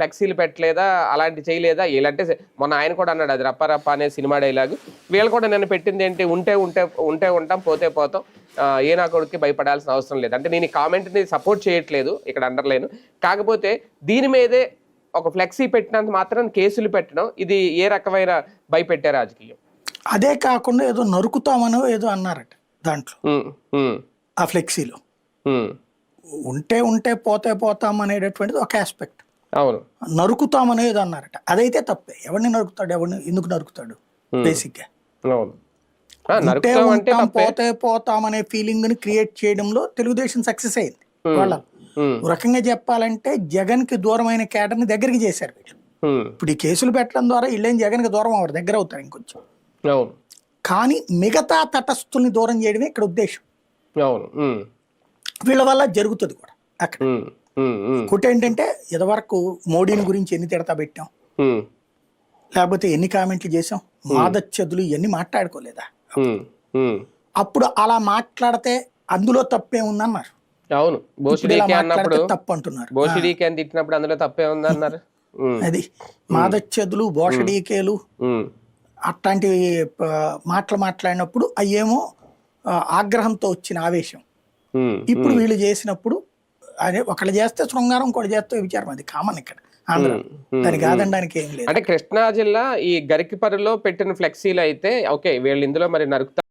ఫ్లెక్సీలు పెట్టలేదా, అలాంటి చేయలేదా? వీళ్ళంటే మొన్న ఆయన కూడా అన్నాడు, అది రప్ప రప్ప అనే సినిమా డైలాగు. వీళ్ళు కూడా నన్ను పెట్టింది ఏంటి, ఉంటే ఉంటే ఉంటే ఉంటాం, పోతే పోతాం, ఏ నా కొడుక్కి భయపడాల్సిన అవసరం లేదు. అంటే నేను ఈ కామెంట్ని సపోర్ట్ చేయట్లేదు, ఇక్కడ అండర్లేను. కాకపోతే దీని మీదే ఒక ఫ్లెక్సీ పెట్టినంత మాత్రం కేసులు పెట్టడం, ఇది ఏ రకమైన భయపెట్టే రాజకీయం? అదే కాకుండా ఏదో నరుకుతామనో ఏదో అన్నారట దాంట్లో, ఆ ఫ్లెక్సీలో. ఉంటే ఉంటే పోతే పోతాం అనేటటువంటిది ఒక ఆస్పెక్ట్. అవును, నరుకుతామనేది అన్నారట, అదైతే తప్పే. ఎవరిని నరుకుతాడు, ఎవరిని ఎందుకు నరుకుతాడు? బేసిక్ గా ఉంటే ఉంటాం పోతే పోతాం అనే ఫీలింగ్ ని క్రియేట్ చేయడంలో తెలుగుదేశం సక్సెస్ అయింది. వాళ్ళ రకంగా చెప్పాలంటే జగన్ కి దూరమైన కేటర్ని దగ్గరికి చేశారు వీళ్ళు. ఇప్పుడు ఈ కేసులు పెట్టడం ద్వారా వీళ్ళేం జగన్ కి దూరం అవ్వరు, దగ్గర అవుతారు ఇంకొంచెం. కానీ మిగతా తటస్థుల్ని దూరం చేయడమే ఇక్కడ ఉద్దేశం. వీళ్ళ వల్ల జరుగుతుంది కూడా అక్కడ. ఇంకోటి ఏంటంటే, ఇదివరకు మోడీని గురించి ఎన్ని తిడతా పెట్టాం, లేకపోతే ఎన్ని కామెంట్లు చేసాం, మాదచ్చదులు ఇవన్నీ మాట్లాడుకోలేదా? అప్పుడు అలా మాట్లాడితే అందులో తప్పే ఉందన్నారు. అవును, తప్పు అంటున్నారు. అందులో తప్పే ఉందన్నారు. అది మాదచ్చదులు, బోషడీకేలు అట్లాంటి మాటలు మాట్లాడినప్పుడు అయ్యేమో ఆగ్రహంతో వచ్చిన ఆవేశం. ఇప్పుడు వీళ్ళు చేసినప్పుడు అదే ఒకళ్ళు చేస్తే శృంగారం, ఇంకోటి చేస్తే విచారం. అది కామన్ ఇక్కడ ఆంధ్ర, దానికి కాదనడానికి ఏం లేదు. అంటే కృష్ణా జిల్లా ఈ గరికిపరిలో పెట్టిన ఫ్లెక్సీలు అయితే ఓకే, వీళ్ళు ఇందులో మరి నరుకుతారు.